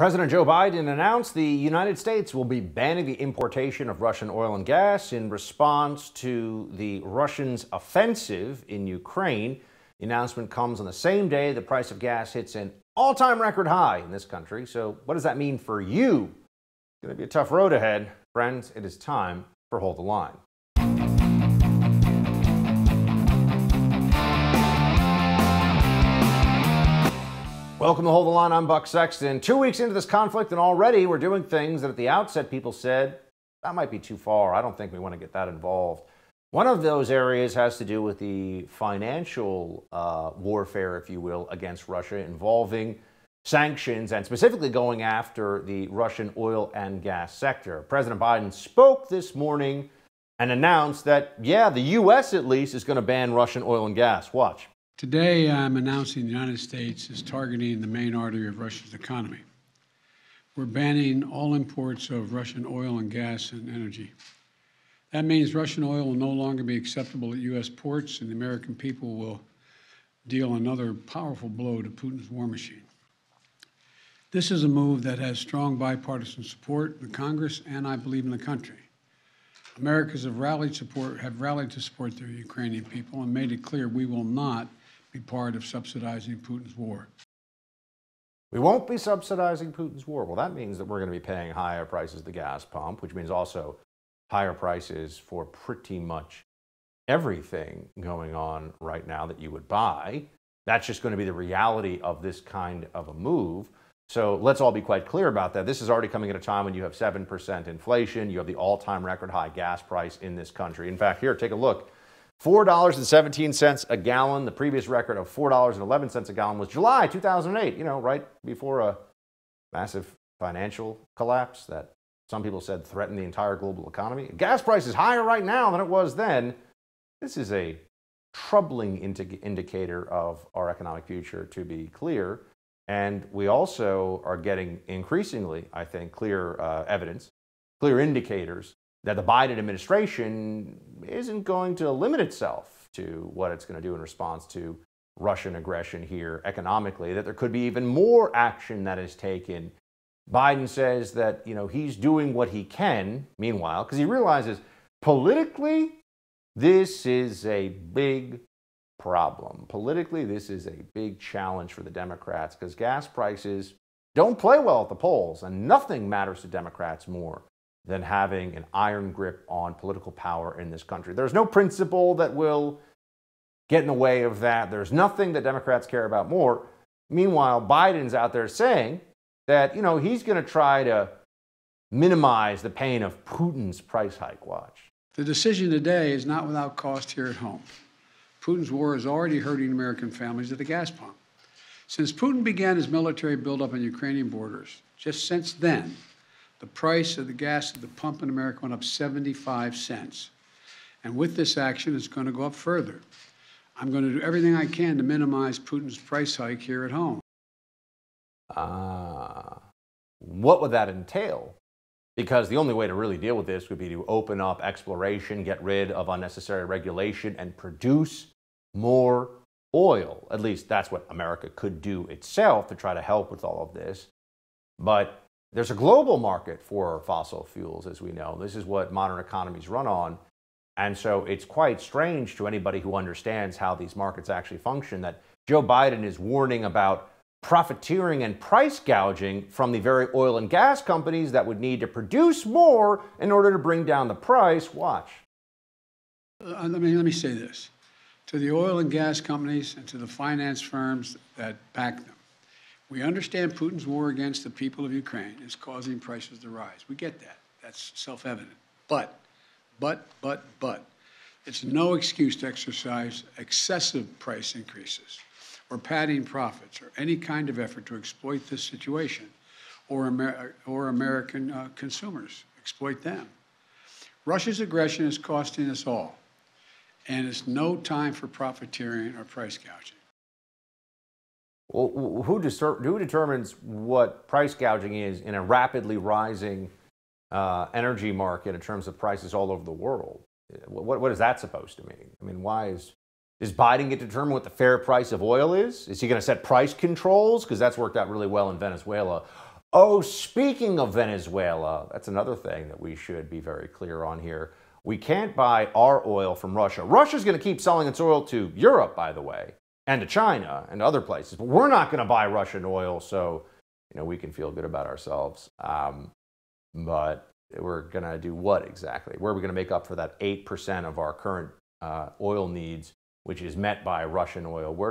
President Joe Biden announced the United States will be banning the importation of Russian oil and gas in response to the Russians' offensive in Ukraine. The announcement comes on the same day the price of gas hits an all-time record high in this country. So what does that mean for you? It's going to be a tough road ahead. Friends, it is time for Hold the Line. Welcome to Hold the Line. I'm Buck Sexton. 2 weeks into this conflict, and already we're doing things that at the outset people said, that might be too far. I don't think we want to get that involved. One of those areas has to do with the financial warfare, if you will, against Russia, involving sanctions and specifically going after the Russian oil and gas sector. President Biden spoke this morning and announced that, yeah, the U.S. at least is going to ban Russian oil and gas. Watch. Today, I'm announcing the United States is targeting the main artery of Russia's economy. We're banning all imports of Russian oil and gas and energy. That means Russian oil will no longer be acceptable at U.S. ports, and the American people will deal another powerful blow to Putin's war machine. This is a move that has strong bipartisan support in the Congress and, I believe, in the country. Americans have rallied to support their Ukrainian people and made it clear we will not be part of subsidizing Putin's war. We won't be subsidizing Putin's war. Well, that means that we're going to be paying higher prices at the gas pump, which means also higher prices for pretty much everything going on right now that you would buy. That's just going to be the reality of this kind of a move. So let's all be quite clear about that. This is already coming at a time when you have 7% inflation. You have the all-time record high gas price in this country. In fact, here, take a look. $4.17 a gallon. The previous record of $4.11 a gallon was July 2008, right before a massive financial collapse that some people said threatened the entire global economy. Gas price is higher right now than it was then. This is a troubling indicator of our economic future, to be clear. And we also are getting increasingly, I think, clear evidence, clear indicators that the Biden administration isn't going to limit itself to what it's going to do in response to Russian aggression here economically, that there could be even more action that is taken. Biden says that, he's doing what he can, meanwhile, because he realizes politically, this is a big problem. Politically, this is a big challenge for the Democrats because gas prices don't play well at the polls, and nothing matters to Democrats more than having an iron grip on political power in this country. There's no principle that will get in the way of that. There's nothing that Democrats care about more. Meanwhile, Biden's out there saying that, he's going to try to minimize the pain of Putin's price hike. Watch. The decision today is not without cost here at home. Putin's war is already hurting American families at the gas pump. Since Putin began his military buildup on Ukrainian borders, just since then, the price of the gas at the pump in America went up 75 cents. And with this action, it's going to go up further. I'm going to do everything I can to minimize Putin's price hike here at home. What would that entail? Because the only way to really deal with this would be to open up exploration, get rid of unnecessary regulation, and produce more oil. At least that's what America could do itself to try to help with all of this. But there's a global market for fossil fuels, as we know. This is what modern economies run on. And so it's quite strange to anybody who understands how these markets actually function that Joe Biden is warning about profiteering and price gouging from the very oil and gas companies that would need to produce more in order to bring down the price. Watch. Let me say this. To the oil and gas companies and to the finance firms that back them, we understand Putin's war against the people of Ukraine is causing prices to rise. We get that. That's self-evident. But, it's no excuse to exercise excessive price increases or padding profits or any kind of effort to exploit this situation or American consumers, exploit them. Russia's aggression is costing us all, and it's no time for profiteering or price gouging. Well, who determines what price gouging is in a rapidly rising energy market in terms of prices all over the world? What is that supposed to mean? Why is Does Biden get to determine what the fair price of oil is? Is he going to set price controls? Because that's worked out really well in Venezuela. Oh, speaking of Venezuela, that's another thing that we should be very clear on here. We can't buy our oil from Russia. Russia's going to keep selling its oil to Europe, by the way, and to China and other places. But we're not going to buy Russian oil, so we can feel good about ourselves. But we're going to do what exactly? Where are we going to make up for that 8% of our current oil needs, which is met by Russian oil? Where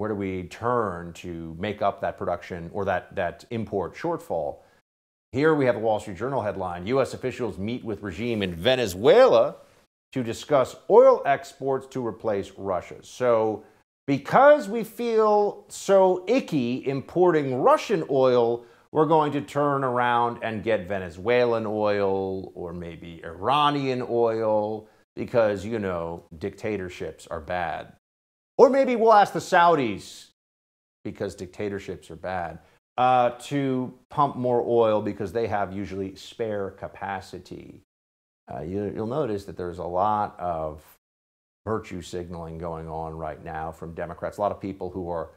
do we turn to make up that production or that import shortfall? Here we have a Wall Street Journal headline: U.S. officials meet with regime in Venezuela to discuss oil exports to replace Russia's. So because we feel so icky importing Russian oil, we're going to turn around and get Venezuelan oil or maybe Iranian oil because, dictatorships are bad. Or maybe we'll ask the Saudis, because dictatorships are bad, to pump more oil because they have usually spare capacity. You'll notice that there's a lot of virtue signaling going on right now from Democrats. A lot of people who are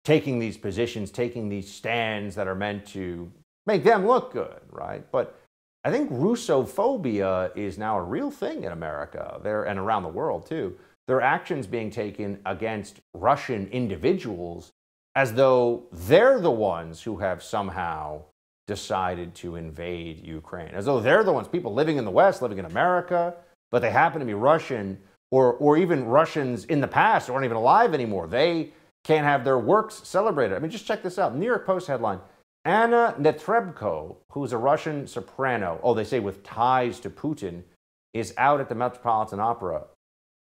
taking these positions, taking these stands that are meant to make them look good, right? But I think Russophobia is now a real thing in America and around the world too. There are actions being taken against Russian individuals as though they're the ones who have somehow decided to invade Ukraine, as though they're the ones, people living in the West, living in America, but they happen to be Russian, or even Russians in the past who aren't even alive anymore. They can't have their works celebrated. I mean, just check this out. New York Post headline: Anna Netrebko, who's a Russian soprano, they say with ties to Putin, is out at the Metropolitan Opera.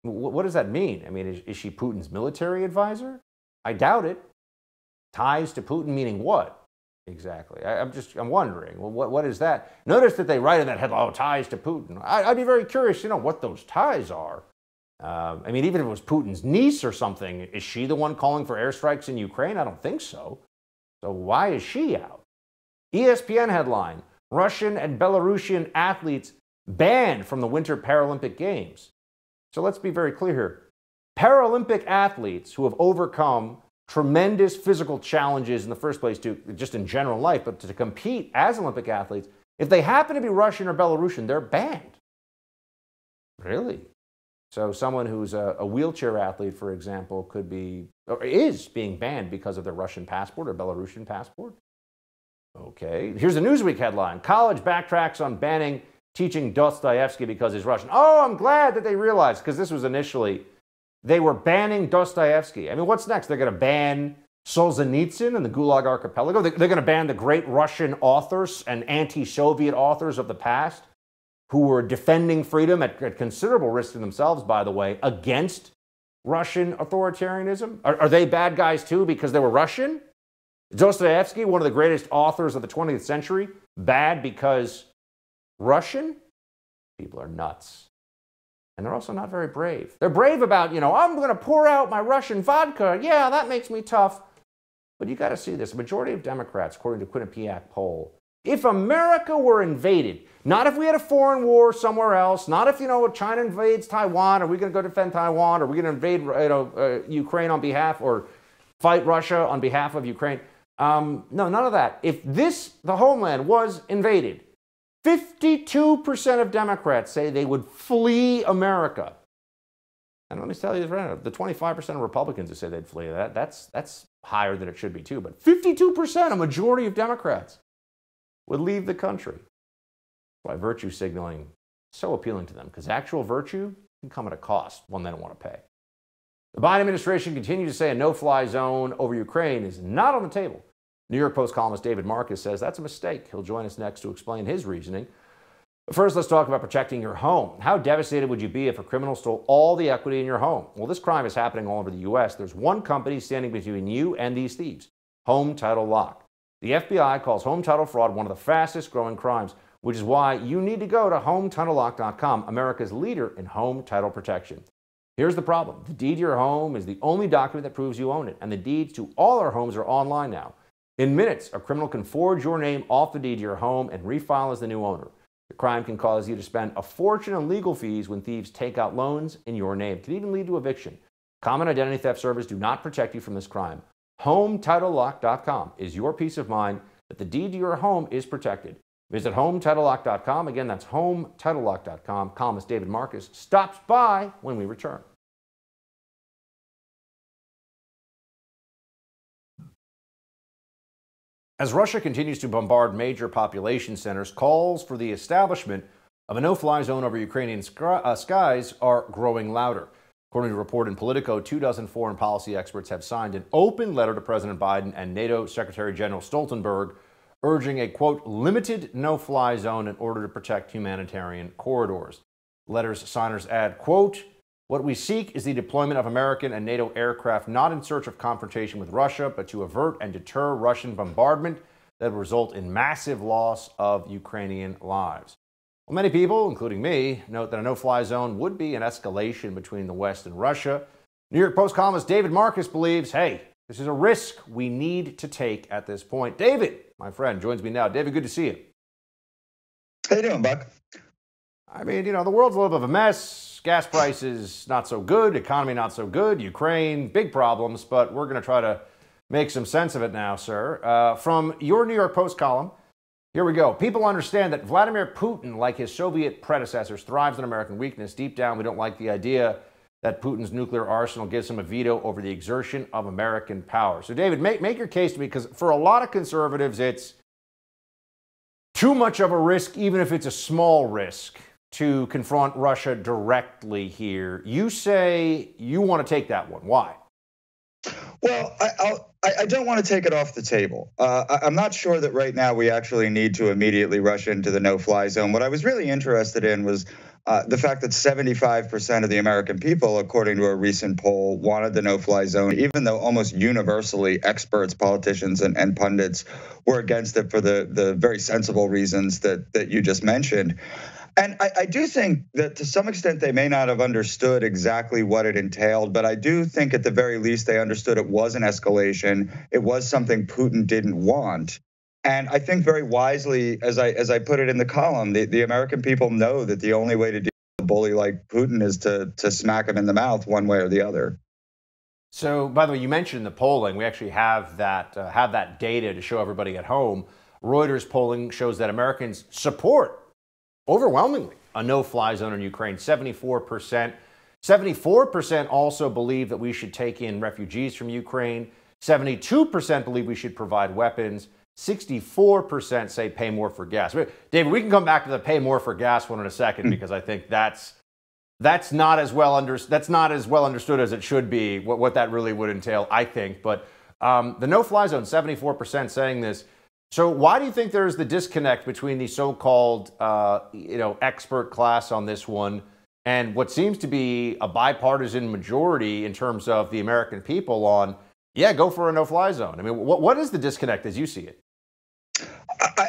What does that mean? I mean, is she Putin's military advisor? I doubt it. Ties to Putin meaning what exactly? I'm wondering. Well, what is that? Notice that they write in that headline, ties to Putin. I'd be very curious to know what those ties are. I mean, even if it was Putin's niece or something, is she the one calling for airstrikes in Ukraine? I don't think so. So why is she out? ESPN headline: Russian and Belarusian athletes banned from the Winter Paralympic Games. So let's be very clear here. Paralympic athletes who have overcome tremendous physical challenges in the first place, just in general life, but to compete as Olympic athletes, if they happen to be Russian or Belarusian, they're banned. Really? So someone who's a wheelchair athlete, for example, could be, or is being banned because of their Russian passport or Belarusian passport? Okay. Here's a Newsweek headline: college backtracks on banning teaching Dostoevsky because he's Russian. Oh, I'm glad that they realized, because this was initially, they were banning Dostoevsky. I mean, what's next? They're going to ban Solzhenitsyn and the Gulag Archipelago? They're going to ban the great Russian authors and anti-Soviet authors of the past who were defending freedom at considerable risk to themselves, by the way, against Russian authoritarianism? Are they bad guys too because they were Russian? Dostoevsky, one of the greatest authors of the 20th century, bad because Russian? People are nuts. And they're also not very brave. They're brave about, I'm going to pour out my Russian vodka. Yeah, that makes me tough. But you got to see this. A majority of Democrats, according to Quinnipiac poll, if America were invaded, not if we had a foreign war somewhere else, not if, China invades Taiwan, are we going to go defend Taiwan, are we going to invade Ukraine on behalf, or fight Russia on behalf of Ukraine? No, none of that. If the homeland was invaded, 52% of Democrats say they would flee America. And let me tell you this right now, the 25% of Republicans who say they'd flee, that's higher than it should be too, but 52%, a majority of Democrats, would leave the country. That's why virtue signaling is so appealing to them, because actual virtue can come at a cost, one they don't want to pay. The Biden administration continues to say a no-fly zone over Ukraine is not on the table. New York Post columnist David Marcus says that's a mistake. He'll join us next to explain his reasoning. But first, let's talk about protecting your home. How devastated would you be if a criminal stole all the equity in your home? Well, this crime is happening all over the U.S. There's one company standing between you and these thieves: Home Title Lock. The FBI calls home title fraud one of the fastest growing crimes, which is why you need to go to HometitleLock.com, America's leader in home title protection. Here's the problem. The deed to your home is the only document that proves you own it, and the deeds to all our homes are online now. In minutes, a criminal can forge your name off the deed to your home and refile as the new owner. The crime can cause you to spend a fortune on legal fees when thieves take out loans in your name. It can even lead to eviction. Common identity theft servers do not protect you from this crime. HometitleLock.com is your peace of mind. that the deed to your home is protected. Visit HomeTitleLock.com. Again, that's HomeTitleLock.com. Columnist David Marcus stops by when we return. As Russia continues to bombard major population centers, calls for the establishment of a no-fly zone over Ukrainian skies are growing louder. According to a report in Politico, 24 foreign policy experts have signed an open letter to President Biden and NATO Secretary General Stoltenberg urging a, quote, limited no-fly zone in order to protect humanitarian corridors. Letter's signers add, quote, what we seek is the deployment of American and NATO aircraft not in search of confrontation with Russia, but to avert and deter Russian bombardment that would result in massive loss of Ukrainian lives. Well, many people, including me, note that a no-fly zone would be an escalation between the West and Russia. New York Post columnist David Marcus believes, hey, this is a risk we need to take at this point. David, my friend, joins me now. David, good to see you. How you doing, Buck? I mean, you know, the world's a little bit of a mess. Gas prices not so good, economy not so good, Ukraine, big problems, but we're going to try to make some sense of it now, sir. From your New York Post column, here we go. People understand that Vladimir Putin, like his Soviet predecessors, thrives on American weakness. Deep down, we don't like the idea that Putin's nuclear arsenal gives him a veto over the exertion of American power. So, David, make your case to me, because for a lot of conservatives, it's too much of a risk, even if it's a small risk, to confront Russia directly here. You say you want to take that one. Why? Well, I don't want to take it off the table. I'm not sure that right now we actually need to immediately rush into the no-fly zone. What I was really interested in was the fact that 75% of the American people, according to a recent poll, wanted the no-fly zone, even though almost universally experts, politicians, and pundits were against it for the very sensible reasons that you just mentioned. And I do think that to some extent they may not have understood exactly what it entailed, but I do think at the very least they understood it was an escalation. It was something Putin didn't want. And I think very wisely, as I put it in the column, the American people know that the only way to deal with a bully like Putin is to smack him in the mouth one way or the other. So, by the way, you mentioned the polling. We actually have that data to show everybody at home. Reuters polling shows that Americans support overwhelmingly a no-fly zone in Ukraine. 74%. 74% also believe that we should take in refugees from Ukraine. 72% believe we should provide weapons. 64% say pay more for gas. David, we can come back to the pay more for gas one in a second, because I think that's not as well understood as it should be, what that really would entail, I think. But the no-fly zone, 74% saying this. So why do you think there's the disconnect between the so-called expert class on this one and what seems to be a bipartisan majority in terms of the American people on, yeah, go for a no-fly zone? I mean, what is the disconnect as you see it?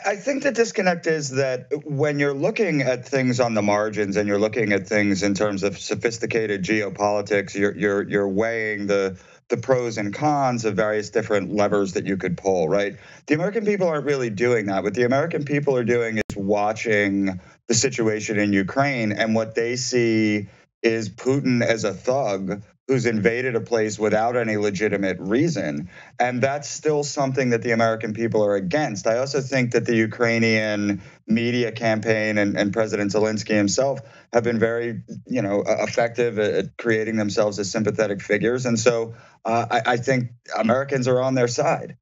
I think the disconnect is that when you're looking at things on the margins and you're looking at things in terms of sophisticated geopolitics, you're weighing the pros and cons of various different levers that you could pull, right? The American people aren't really doing that. What the American people are doing is watching the situation in Ukraine, and what they see is Putin as a thug who's invaded a place without any legitimate reason. And that's still something that the American people are against. I also think that the Ukrainian media campaign and President Zelensky himself have been very, effective at creating themselves as sympathetic figures. And so I think Americans are on their side.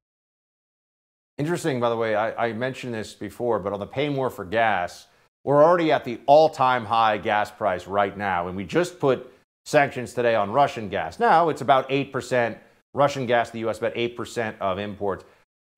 Interesting, by the way, I mentioned this before, but on the pay more for gas, we're already at the all-time high gas price right now. And we just put sanctions today on Russian gas. Now it's about 8%. Russian gas to the U.S., about 8% of imports.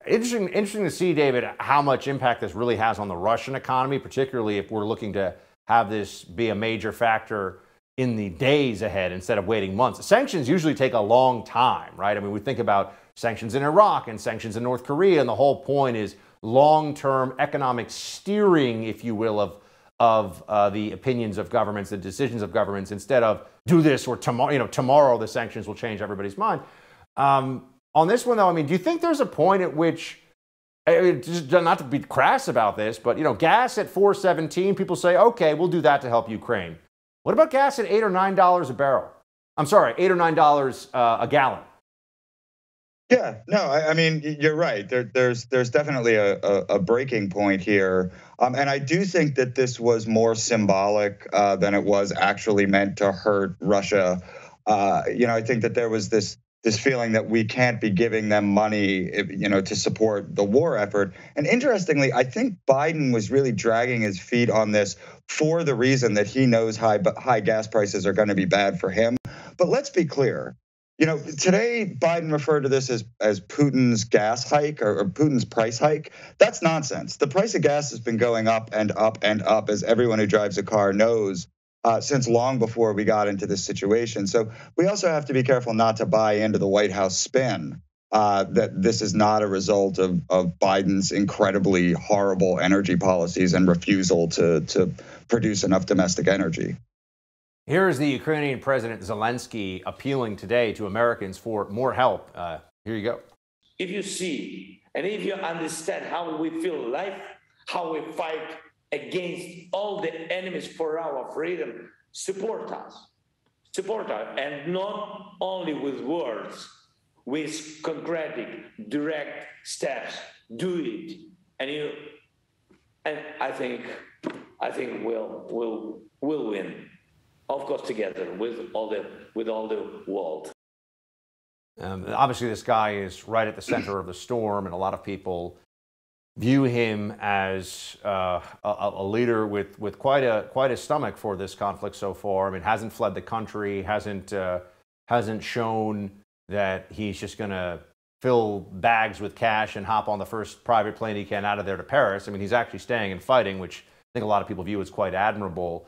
Interesting to see, David, how much impact this really has on the Russian economy, particularly if we're looking to have this be a major factor in the days ahead instead of waiting months. Sanctions usually take a long time, right? I mean, we think about sanctions in Iraq and sanctions in North Korea, and the whole point is long-term economic steering, if you will, of the opinions of governments, the decisions of governments, instead of do this or tomorrow the sanctions will change everybody's mind. On this one, though, I mean, do you think there's a point at which, just not to be crass about this, but gas at $4.17, people say, okay, we'll do that to help Ukraine. What about gas at $8 or $9 a barrel? I'm sorry, $8 or $9 a gallon? Yeah, no, I mean, you're right. There's definitely a breaking point here, and I do think that this was more symbolic than it was actually meant to hurt Russia. I think that there was this feeling that we can't be giving them money, to support the war effort. And interestingly, I think Biden was really dragging his feet on this for the reason that he knows high gas prices are going to be bad for him. But let's be clear. Today Biden referred to this as Putin's gas hike or Putin's price hike. That's nonsense. The price of gas has been going up and up and up, as everyone who drives a car knows, since long before we got into this situation. So we also have to be careful not to buy into the White House spin that this is not a result of Biden's incredibly horrible energy policies and refusal to produce enough domestic energy. Here is the Ukrainian President Zelensky appealing today to Americans for more help. Here you go. If you see and if you understand how we feel life, how we fight against all the enemies for our freedom, support us, and not only with words, with concrete, direct steps. Do it, and I think we'll win. Of course, together with all the world. Obviously, this guy is right at the center of the storm, and a lot of people view him as a leader with quite a stomach for this conflict so far. I mean, hasn't fled the country, hasn't shown that he's just going to fill bags with cash and hop on the first private plane he can out of there to Paris. I mean, he's actually staying and fighting, which I think a lot of people view as quite admirable.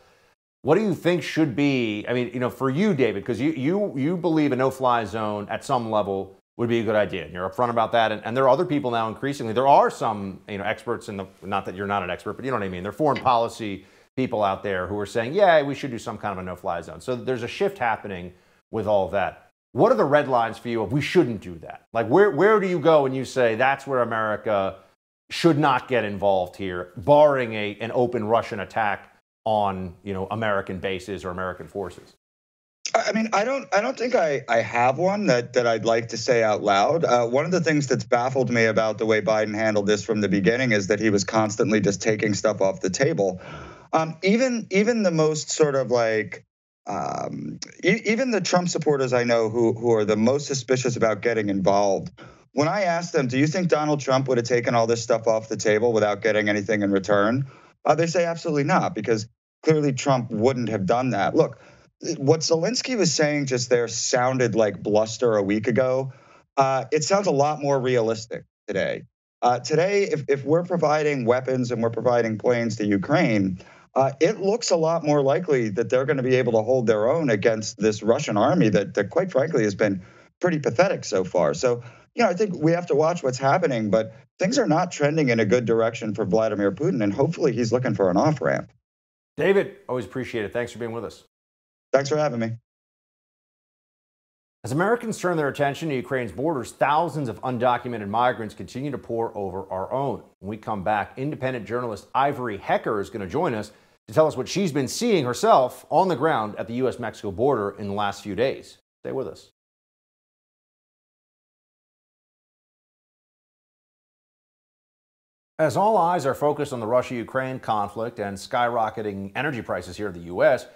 What do you think should be, I mean, for you, David, because you believe a no-fly zone at some level would be a good idea. And you're upfront about that. And there are other people now increasingly. There are some, experts not that you're not an expert, but you know what I mean. There are foreign policy people out there who are saying, yeah, we should do some kind of a no-fly zone. So there's a shift happening with all of that. What are the red lines for you of we shouldn't do that? Like where do you go when you say that's where America should not get involved here, barring an open Russian attack on American bases or American forces? I mean, I don't think I have one that I'd like to say out loud. One of the things that's baffled me about the way Biden handled this from the beginning is that he was constantly just taking stuff off the table. Even the most sort of even the Trump supporters I know who are the most suspicious about getting involved. When I asked them, do you think Donald Trump would have taken all this stuff off the table without getting anything in return? They say absolutely not, because clearly Trump wouldn't have done that. Look, what Zelensky was saying just there sounded like bluster a week ago. It sounds a lot more realistic today. Today, if we're providing weapons and we're providing planes to Ukraine, it looks a lot more likely that they're going to be able to hold their own against this Russian army that quite frankly has been pretty pathetic so far. So, I think we have to watch what's happening, but things are not trending in a good direction for Vladimir Putin, and hopefully he's looking for an off-ramp. David, always appreciate it. Thanks for being with us. Thanks for having me. As Americans turn their attention to Ukraine's borders, thousands of undocumented migrants continue to pour over our own. When we come back, independent journalist Ivory Hecker is going to join us to tell us what she's been seeing herself on the ground at the U.S.-Mexico border in the last few days. Stay with us. As all eyes are focused on the Russia-Ukraine conflict and skyrocketing energy prices here in the U.S.,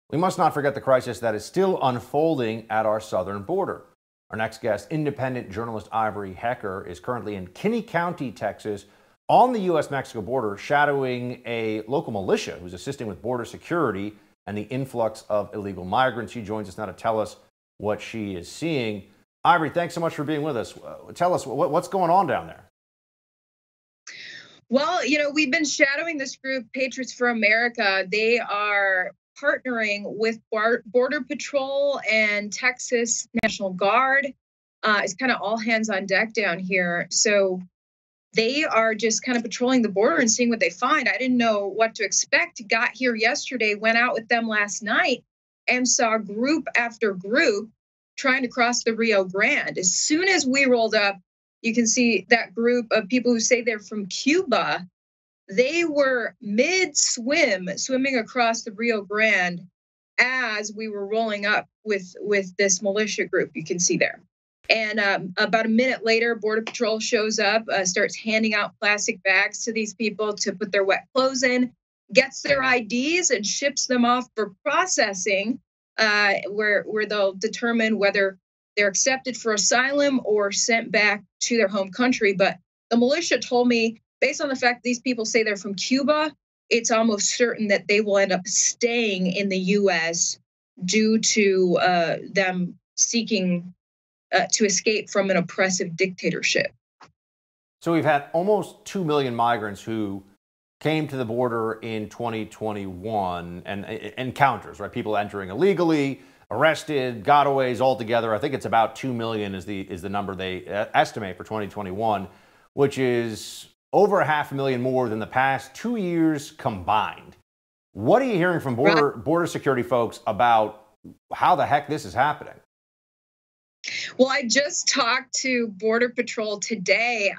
we must not forget the crisis that is still unfolding at our southern border. Our next guest, independent journalist Ivory Hecker, is currently in Kinney County, Texas, on the U.S.-Mexico border, shadowing a local militia who's assisting with border security and the influx of illegal migrants. She joins us now to tell us what she is seeing. Ivory, thanks so much for being with us. Tell us what's going on down there. Well, we've been shadowing this group, Patriots for America. They are partnering with Border Patrol and Texas National Guard. It's kind of all hands on deck down here. So they are just kind of patrolling the border and seeing what they find. I didn't know what to expect. Got here yesterday, went out with them last night, and saw group after group trying to cross the Rio Grande. As soon as we rolled up, you can see that group of people who say they're from Cuba. They were swimming across the Rio Grande as we were rolling up with this militia group you can see there. And about a minute later, Border Patrol shows up, starts handing out plastic bags to these people to put their wet clothes in, gets their IDs, and ships them off for processing, where they'll determine whether they're accepted for asylum or sent back to their home country. But the militia told me, based on the fact these people say they're from Cuba, it's almost certain that they will end up staying in the U.S. due to them seeking to escape from an oppressive dictatorship. So we've had almost 2 million migrants who came to the border in 2021 and encounters, right? People entering illegally, arrested, gotaways altogether. I think it's about 2 million is the number they estimate for 2021, which is over 500,000 more than the past 2 years combined. What are you hearing from border security folks about how the heck this is happening? Well, I just talked to Border Patrol today.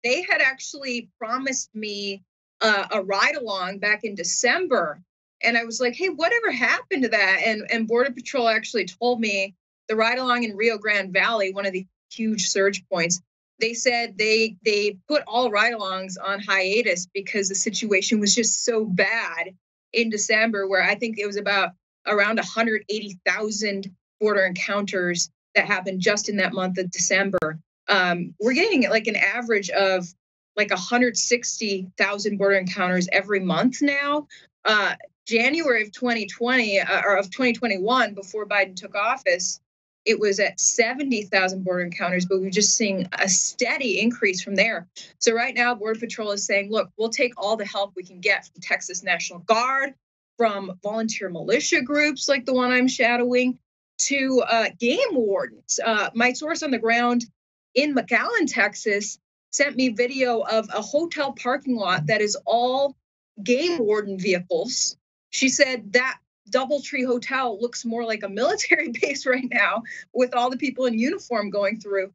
They had actually promised me a ride along back in December. And I was like, hey, whatever happened to that? And Border Patrol actually told me the ride along in Rio Grande Valley, one of the huge surge points, they said they put all ride alongs on hiatus because the situation was just so bad in December, where I think it was about around 180,000 border encounters that happened just in that month of December. We're getting like an average of like 160,000 border encounters every month now. January of 2020 or of 2021, before Biden took office, it was at 70,000 border encounters, but we're just seeing a steady increase from there. So right now, Border Patrol is saying, look, we'll take all the help we can get from Texas National Guard, from volunteer militia groups like the one I'm shadowing, to game wardens. My source on the ground in McAllen, Texas, sent me video of a hotel parking lot that is all game warden vehicles. She said that DoubleTree Hotel looks more like a military base right now with all the people in uniform going through.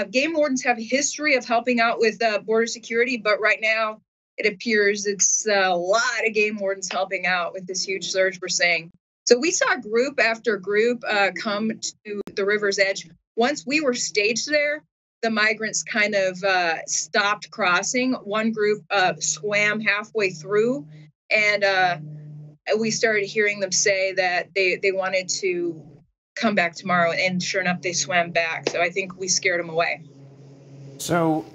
Game wardens have a history of helping out with border security, but right now it appears it's a lot of game wardens helping out with this huge surge we're seeing. So we saw group after group come to the river's edge. Once we were staged there, the migrants kind of stopped crossing. One group swam halfway through, and we started hearing them say that they wanted to come back tomorrow, and sure enough, they swam back. So I think we scared them away. So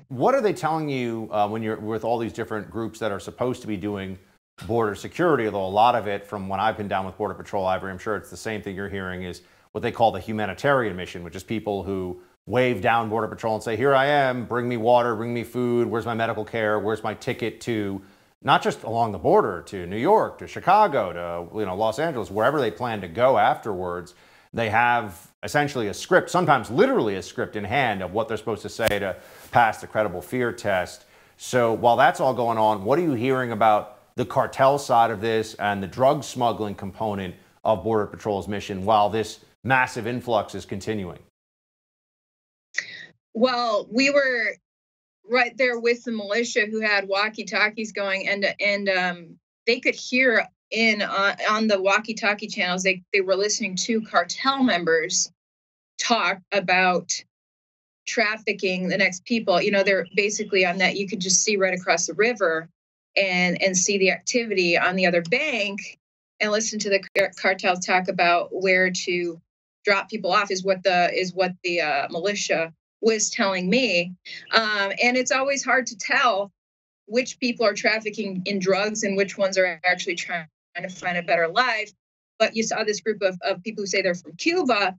what are they telling you when you're with all these different groups that are supposed to be doing border security, although a lot of it, from when I've been down with Border Patrol, Ivory, I'm sure it's the same thing you're hearing, is what they call the humanitarian mission, which is people who wave down Border Patrol and say, here I am, bring me water, bring me food, where's my medical care, where's my ticket to, not just along the border, to New York, to Chicago, to Los Angeles, wherever they plan to go afterwards. They have essentially a script, sometimes literally a script in hand of what they're supposed to say to pass the credible fear test. So while that's all going on, what are you hearing about the cartel side of this and the drug smuggling component of Border Patrol's mission while this massive influx is continuing? Well, we were right there with the militia who had walkie-talkies going, and they could hear on the walkie-talkie channels. They were listening to cartel members talk about trafficking the next people. They're basically on that. You could just see right across the river and see the activity on the other bank and listen to the cartels talk about where to drop people off is what the militia was telling me. And it's always hard to tell which people are trafficking in drugs and which ones are actually trying to find a better life. But you saw this group of people who say they're from Cuba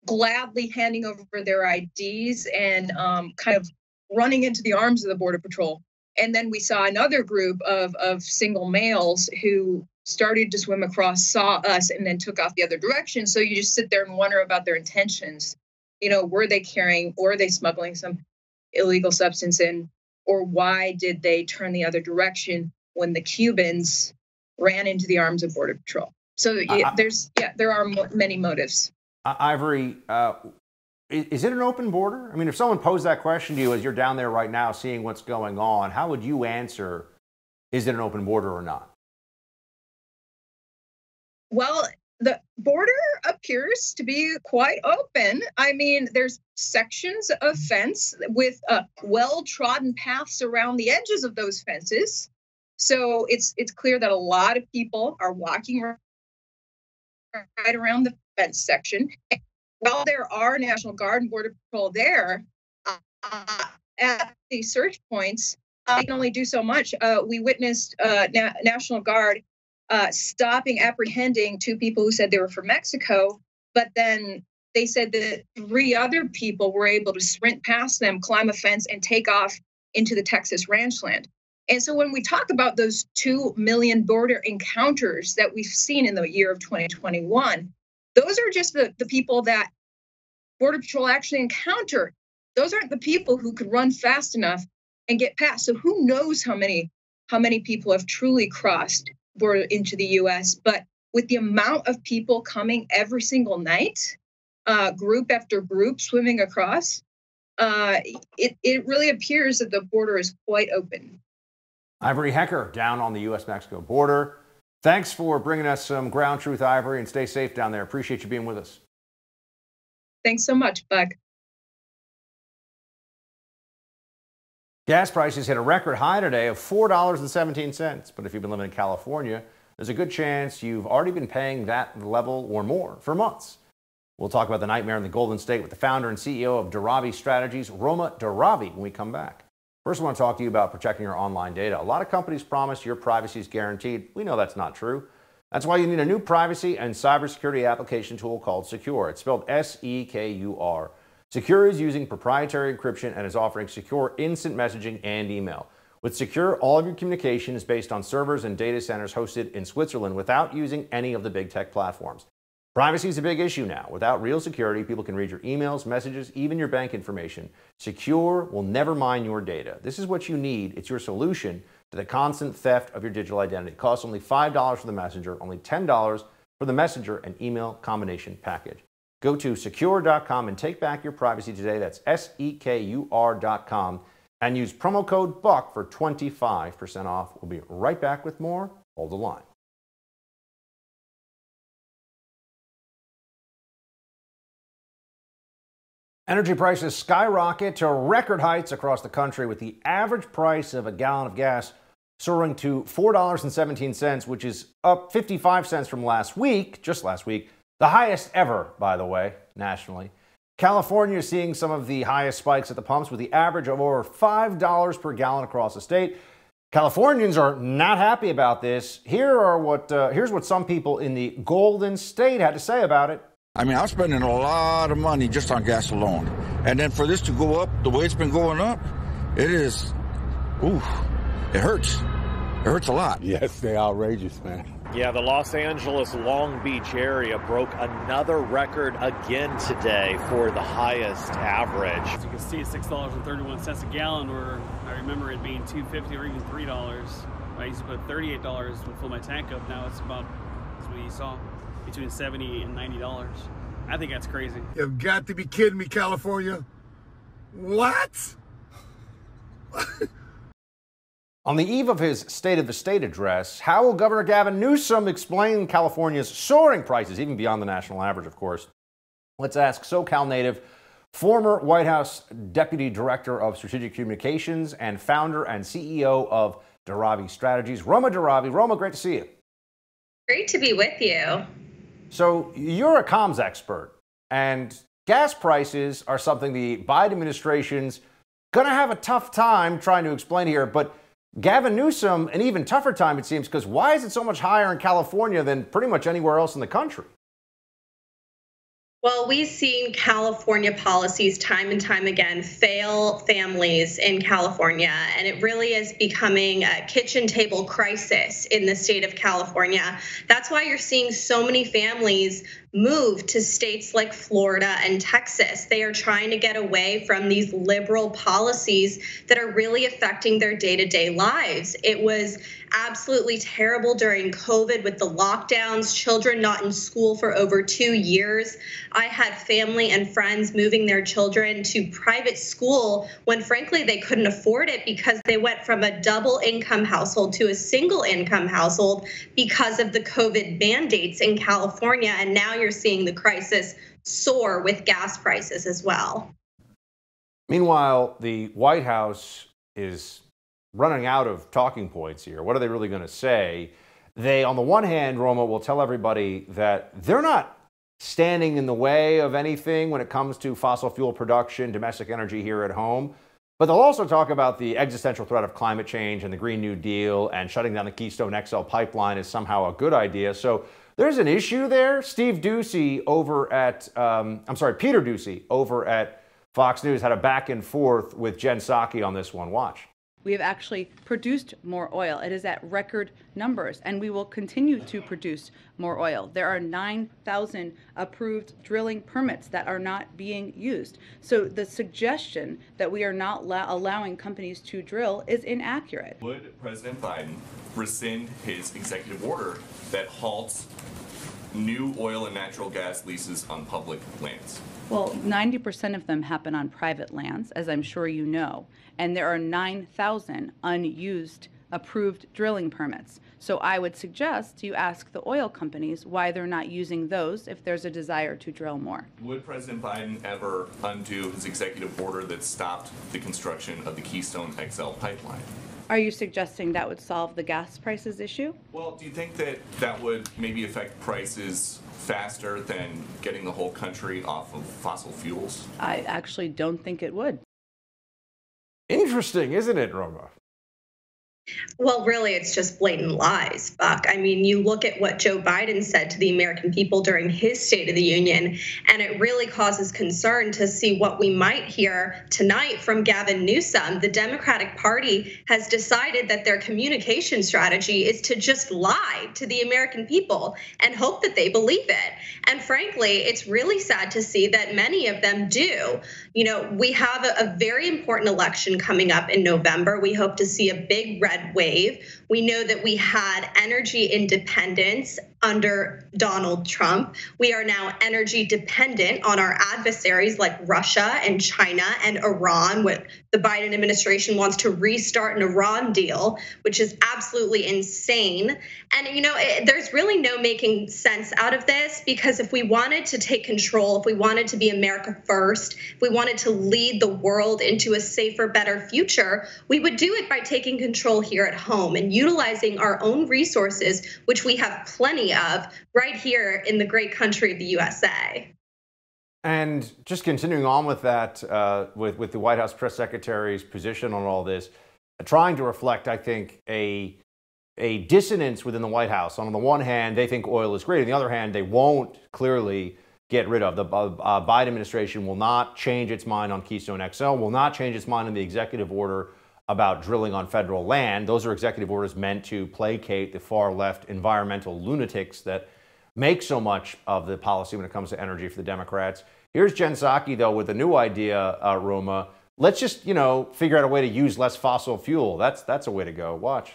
gladly handing over their IDs and kind of running into the arms of the Border Patrol. And then we saw another group of single males who started to swim across, saw us, and then took off the other direction. So you just sit there and wonder about their intentions. Were they carrying, or were they smuggling some illegal substance in, or why did they turn the other direction when the Cubans ran into the arms of Border Patrol? So there are many motives. Ivory, is it an open border? I mean, if someone posed that question to you as you're down there right now seeing what's going on, how would you answer, is it an open border or not? Well, the border appears to be quite open. I mean, there's sections of fence with well-trodden paths around the edges of those fences. So it's clear that a lot of people are walking right around the fence section. And while there are National Guard and Border Patrol there, at the search points, they can only do so much. We witnessed National Guard stopping, apprehending 2 people who said they were from Mexico, but then they said that 3 other people were able to sprint past them, climb a fence, and take off into the Texas ranchland. And so when we talk about those 2 million border encounters that we've seen in the year of 2021, those are just the people that Border Patrol actually encountered. Those aren't the people who could run fast enough and get past. So who knows how many people have truly crossed border into the U.S. But with the amount of people coming every single night, group after group swimming across, it really appears that the border is quite open. Ivory Hecker down on the U.S.-Mexico border. Thanks for bringing us some ground truth, Ivory, and stay safe down there. Appreciate you being with us. Thanks so much, Buck. Gas prices hit a record high today of $4.17. But if you've been living in California, there's a good chance you've already been paying that level or more for months. We'll talk about the nightmare in the Golden State with the founder and CEO of Dharavi Strategies, Roma Dharavi, when we come back. First, I want to talk to you about protecting your online data. A lot of companies promise your privacy is guaranteed. We know that's not true. That's why you need a new privacy and cybersecurity application tool called Secure. It's spelled S-E-K-U-R. Secure is using proprietary encryption and is offering secure instant messaging and email. With Secure, all of your communication is based on servers and data centers hosted in Switzerland without using any of the big tech platforms. Privacy is a big issue now. Without real security, people can read your emails, messages, even your bank information. Secure will never mine your data. This is what you need. It's your solution to the constant theft of your digital identity. It costs only $5 for the messenger, only $10 for the messenger and email combination package. Go to secure.com and take back your privacy today. That's SEKUR.com and use promo code BUCK for 25% off. We'll be right back with more. Hold the line. Energy prices skyrocket to record heights across the country, with the average price of a gallon of gas soaring to $4.17, which is up 55 cents from last week, just last week. The highest ever, by the way, nationally. California is seeing some of the highest spikes at the pumps, with the average of over $5 per gallon across the state. Californians are not happy about this. Here's what some people in the Golden State had to say about it. I mean, I'm spending a lot of money just on gas alone. And then for this to go up the way it's been going up, it is, it hurts. It hurts a lot. Yes, they're outrageous, man. Yeah, the Los Angeles Long Beach area broke another record again today for the highest average. As you can see, it's $6.31 a gallon, or I remember it being $2.50 or even $3. I used to put $38 to fill my tank up. Now it's about, as we saw, between $70 and $90. I think that's crazy. You've got to be kidding me, California. What? On the eve of his State of the State address, how will Governor Gavin Newsom explain California's soaring prices, even beyond the national average, of course? Let's ask SoCal native, former White House Deputy Director of Strategic Communications and founder and CEO of Dharavi Strategies, Roma Dharavi. Roma, great to see you. Great to be with you. So you're a comms expert, and gas prices are something the Biden administration's going to have a tough time trying to explain here, but Gavin Newsom, an even tougher time, it seems, because why is it so much higher in California than pretty much anywhere else in the country? Well, we've seen California policies time and time again fail families in California, and it really is becoming a kitchen table crisis in the state of California. That's why you're seeing so many families move to states like Florida and Texas. They are trying to get away from these liberal policies that are really affecting their day-to-day lives. It was absolutely terrible during COVID with the lockdowns, children not in school for over 2 years. I had family and friends moving their children to private school when frankly they couldn't afford it because they went from a double income household to a single income household because of the COVID mandates in California. And now you're seeing the crisis soar with gas prices as well. Meanwhile, the White House is running out of talking points here. What are they really going to say? They, on the one hand, Roma, will tell everybody that they're not standing in the way of anything when it comes to fossil fuel production, domestic energy here at home. But they'll also talk about the existential threat of climate change and the Green New Deal, and shutting down the Keystone XL pipeline is somehow a good idea. So there's an issue there. Peter Doocy over at Fox News had a back and forth with Jen Psaki on this one. Watch. We have actually produced more oil. It is at record numbers, and we will continue to produce more oil. There are 9,000 approved drilling permits that are not being used. So the suggestion that we are not allowing companies to drill is inaccurate. Would President Biden rescind his executive order that halts new oil and natural gas leases on public lands? Well, 90% of them happen on private lands, as I'm sure you know, and there are 9,000 unused approved drilling permits. So I would suggest you ask the oil companies why they're not using those if there's a desire to drill more. Would President Biden ever undo his executive order that stopped the construction of the Keystone XL pipeline? Are you suggesting that would solve the gas prices issue? Well, do you think that that would maybe affect prices faster than getting the whole country off of fossil fuels? I actually don't think it would. Interesting, isn't it, Roma? Well, really, it's just blatant lies, Buck. I mean, you look at what Joe Biden said to the American people during his State of the Union, and it really causes concern to see what we might hear tonight from Gavin Newsom. The Democratic Party has decided that their communication strategy is to just lie to the American people and hope that they believe it. And frankly, it's really sad to see that many of them do. You know, we have a very important election coming up in November. We hope to see a big red wave. We know that we had energy independence under Donald Trump. We are now energy dependent on our adversaries like Russia and China and Iran. What the Biden administration wants to restart an Iran deal, which is absolutely insane. And, you know, there's really no making sense out of this, because if we wanted to take control, if we wanted to be America first, if we wanted to lead the world into a safer, better future, we would do it by taking control here at home and utilizing our own resources, which we have plenty of right here in the great country of the USA. And just continuing on with that, with the White House press secretary's position on all this, trying to reflect, I think, a dissonance within the White House. On the one hand, they think oil is great. On the other hand, they won't clearly get rid of. The Biden administration will not change its mind on Keystone XL, will not change its mind on the executive order about drilling on federal land. Those are executive orders meant to placate the far left environmental lunatics that make so much of the policy when it comes to energy for the Democrats. Here's Jen Psaki, though, with a new idea, Roma. Let's just, figure out a way to use less fossil fuel. That's a way to go. Watch.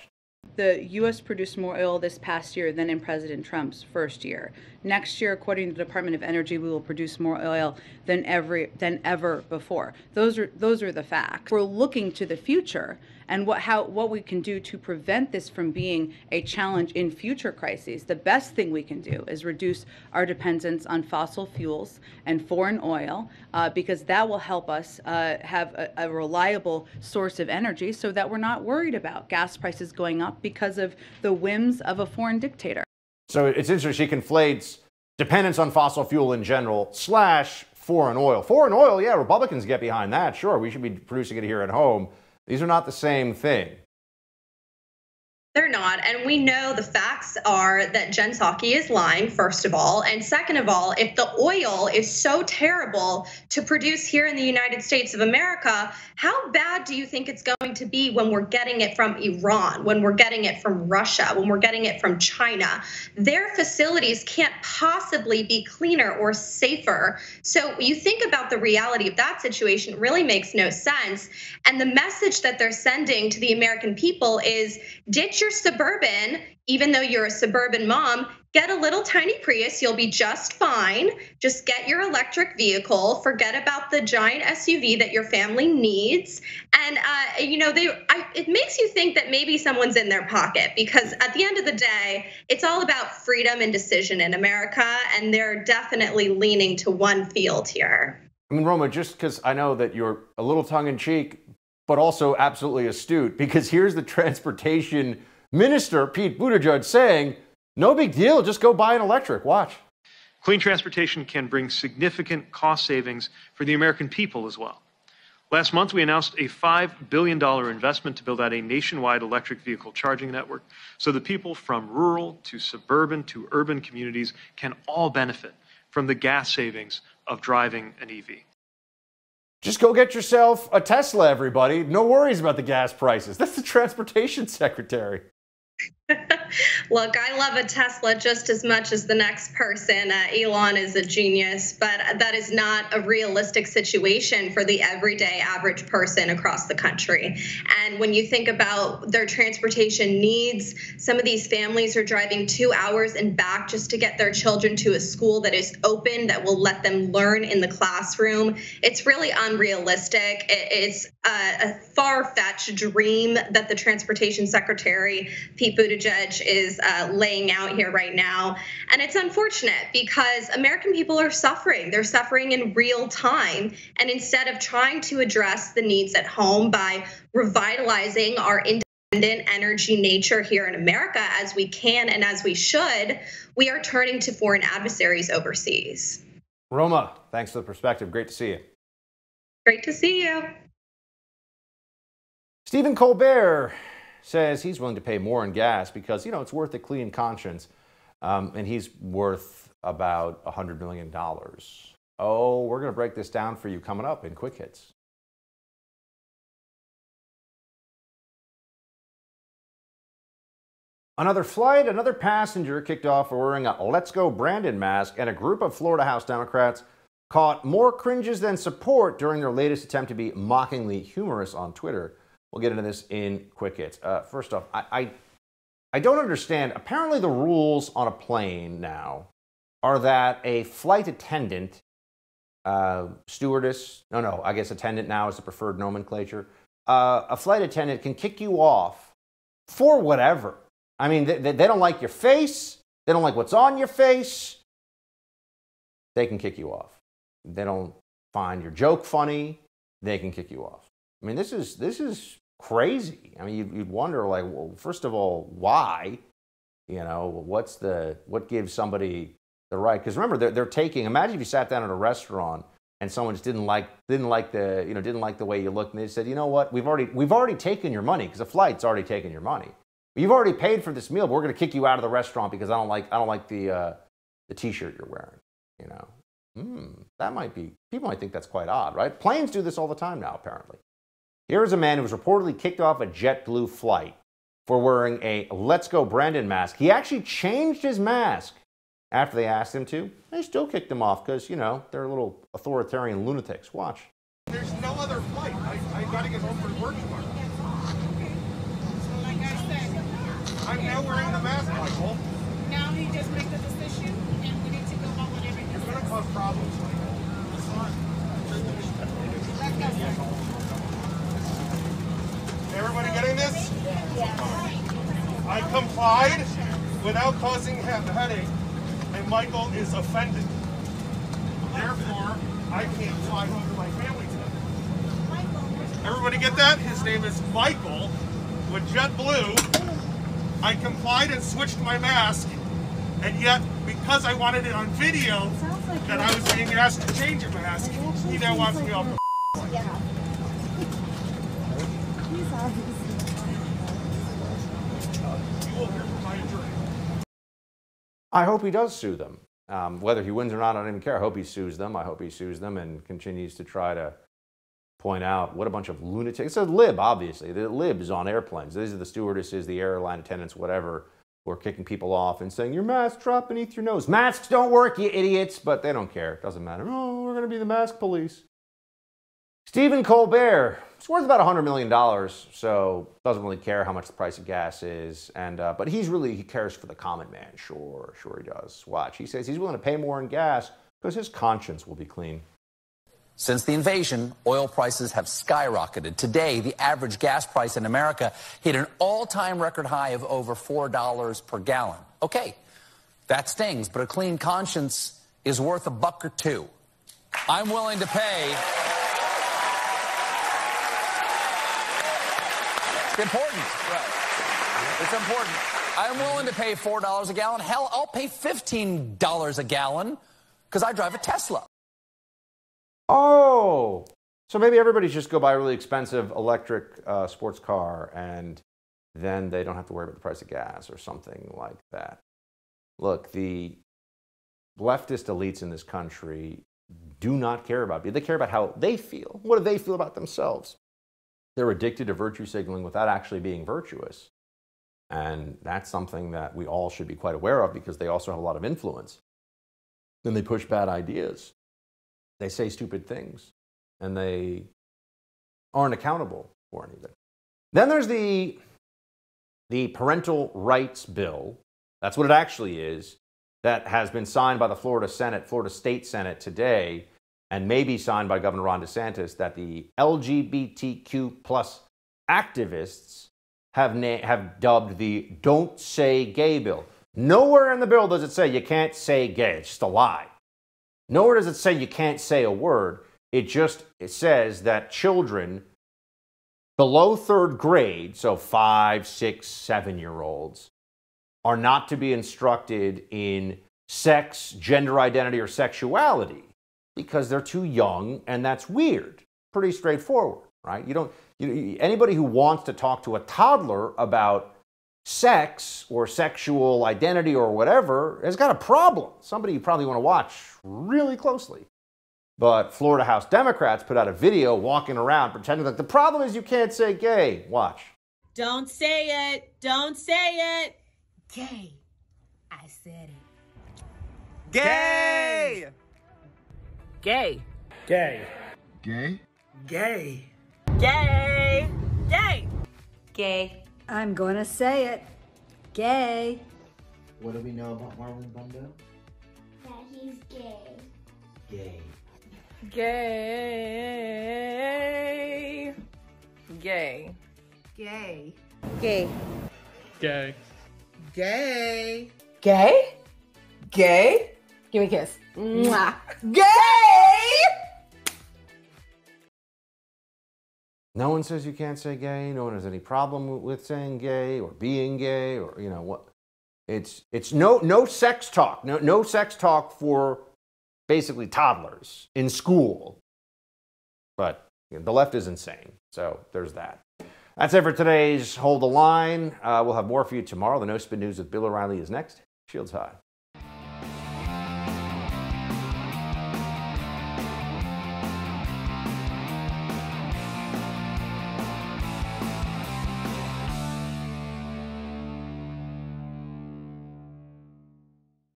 The U.S. produced more oil this past year than in President Trump's first year. Next year, according to the Department of Energy, we will produce more oil than ever before. Those are the facts. We're looking to the future and what we can do to prevent this from being a challenge in future crises. The best thing we can do is reduce our dependence on fossil fuels and foreign oil, because that will help us have a reliable source of energy, so that we're not worried about gas prices going up because of the whims of a foreign dictator. So it's interesting, she conflates dependence on fossil fuel in general / foreign oil. Foreign oil, yeah, Republicans get behind that. Sure, we should be producing it here at home. These are not the same thing. They're not. And we know the facts are that Jen Psaki is lying, first of all. And second of all, if the oil is so terrible to produce here in the United States of America, how bad do you think it's going to be when we're getting it from Iran, when we're getting it from Russia, when we're getting it from China? Their facilities can't possibly be cleaner or safer. So you think about the reality of that situation, it really makes no sense. And the message that they're sending to the American people is ditch your you're suburban, even though you're a suburban mom, get a little tiny Prius. You'll be just fine. Just get your electric vehicle. Forget about the giant SUV that your family needs. And, it makes you think that maybe someone's in their pocket, because at the end of the day, it's all about freedom and decision in America. And they're definitely leaning to one field here. I mean, Roma, just because I know that you're a little tongue-in-cheek, but also absolutely astute, because here's the transportation minister, Pete Buttigieg, saying, no big deal, just go buy an electric. Watch. Clean transportation can bring significant cost savings for the American people as well. Last month, we announced a $5 billion investment to build out a nationwide electric vehicle charging network so that people from rural to suburban to urban communities can all benefit from the gas savings of driving an EV. Just go get yourself a Tesla, everybody. No worries about the gas prices. That's the transportation secretary. Look, I love a Tesla just as much as the next person. Elon is a genius, but that is not a realistic situation for the everyday average person across the country. And when you think about their transportation needs, some of these families are driving 2 hours and back just to get their children to a school that is open, that will let them learn in the classroom. It's really unrealistic. It's a far-fetched dream that the transportation secretary, Pete Buttigieg, is laying out here right now. And it's unfortunate because American people are suffering. They're suffering in real time. And instead of trying to address the needs at home by revitalizing our independent energy nature here in America, as we can and as we should, we are turning to foreign adversaries overseas. Roma, thanks for the perspective. Great to see you. Great to see you. Stephen Colbert says he's willing to pay more in gas because, it's worth a clean conscience. And he's worth about $100 million. Oh, we're going to break this down for you coming up in Quick Hits. Another flight, another passenger kicked off for wearing a Let's Go Brandon mask, and a group of Florida House Democrats caught more cringes than support during their latest attempt to be mockingly humorous on Twitter. We'll get into this in Quick Hits. First off, I don't understand. Apparently the rules on a plane now are that a flight attendant, stewardess, I guess attendant now is the preferred nomenclature. A flight attendant can kick you off for whatever. I mean, they don't like your face. They don't like what's on your face. They can kick you off. They don't find your joke funny. They can kick you off. I mean, this is crazy. I mean, you'd wonder, like, well, first of all, why? What gives somebody the right? Because remember, they're taking. Imagine if you sat down at a restaurant and someone just didn't like the way you looked, and they said, you know what, we've already taken your money, because the flight's already taken your money. You've already paid for this meal, but we're going to kick you out of the restaurant because I don't like the T-shirt you're wearing. That might be. People might think that's quite odd, right? Planes do this all the time now, apparently. Here is a man who was reportedly kicked off a JetBlue flight for wearing a Let's Go Brandon mask. He actually changed his mask after they asked him to. They still kicked him off because, they're little authoritarian lunatics. Watch. There's no other flight. I got to get home for work tomorrow. So like I said, I'm now wearing the mask, Michael. Now he just made the decision, and we need to go on whatever it is. It's going to cause problems, Michael. It's fine. Let's go, sir. Everybody getting this? Yeah. I complied without causing him a headache, and Michael is offended. Therefore, I can't fly home to my family today. Everybody get that? His name is Michael with JetBlue. I complied and switched my mask, and yet, because I wanted it on video that I was being asked to change a mask, he now wants me off the Yeah. I hope he does sue them. Whether he wins or not, I don't even care. I hope he sues them. I hope he sues them and continues to try to point out what a bunch of lunatics. It's a lib, obviously. The libs on airplanes. These are the stewardesses, the airline attendants, whatever, who are kicking people off and saying, your mask dropped beneath your nose. Masks don't work, you idiots. But they don't care. It doesn't matter. Oh, we're going to be the mask police. Stephen Colbert It's worth about $100 million, so doesn't really care how much the price of gas is. And but he cares for the common man. Sure he does. Watch. He says he's willing to pay more in gas because his conscience will be clean. Since the invasion, oil prices have skyrocketed. Today, the average gas price in America hit an all-time record high of over $4 per gallon. Okay, that stings, but a clean conscience is worth $1 or $2. I'm willing to pay. It's important. Right. It's important. I'm willing to pay $4 a gallon. Hell, I'll pay $15 a gallon because I drive a Tesla. Oh, so maybe everybody just go buy a really expensive electric sports car and then they don't have to worry about the price of gas or something like that. Look, the leftist elites in this country do not care about you. They care about how they feel. What do they feel about themselves? They're addicted to virtue signaling without actually being virtuous. And that's something that we all should be quite aware of because they also have a lot of influence. Then they push bad ideas. They say stupid things. And they aren't accountable for anything. Then there's the parental rights bill. That's what it actually is. That has been signed by the Florida State Senate today, and may be signed by Governor Ron DeSantis, that the LGBTQ plus activists have dubbed the Don't Say Gay bill. Nowhere in the bill does it say you can't say gay. It's just a lie. Nowhere does it say you can't say a word. It says that children below 3rd grade, so 5, 6, 7-year-olds, are not to be instructed in sex, gender identity, or sexuality because they're too young, and that's weird. Pretty straightforward, right? Anybody who wants to talk to a toddler about sex or sexual identity or whatever has got a problem. Somebody you probably want to watch really closely. But Florida House Democrats put out a video walking around pretending that the problem is you can't say gay. Watch. Don't say it. Don't say it. Gay. I said it. Gay! Gay. Gay. Gay. Gay. Gay. Gay. Gay. I'm gonna say it. Gay. What do we know about Marlon Brando? That he's gay. Gay. Gay. Gay. Gay. Gay. Gay. Gay. Gay? Gay? Give me a kiss. Mwah. Gay! No one says you can't say gay. No one has any problem with saying gay or being gay or what. It's no sex talk. No sex talk for basically toddlers in school. But the left is insane. So there's that. That's it for today's Hold the Line. We'll have more for you tomorrow. The No Spin News with Bill O'Reilly is next. Shields high.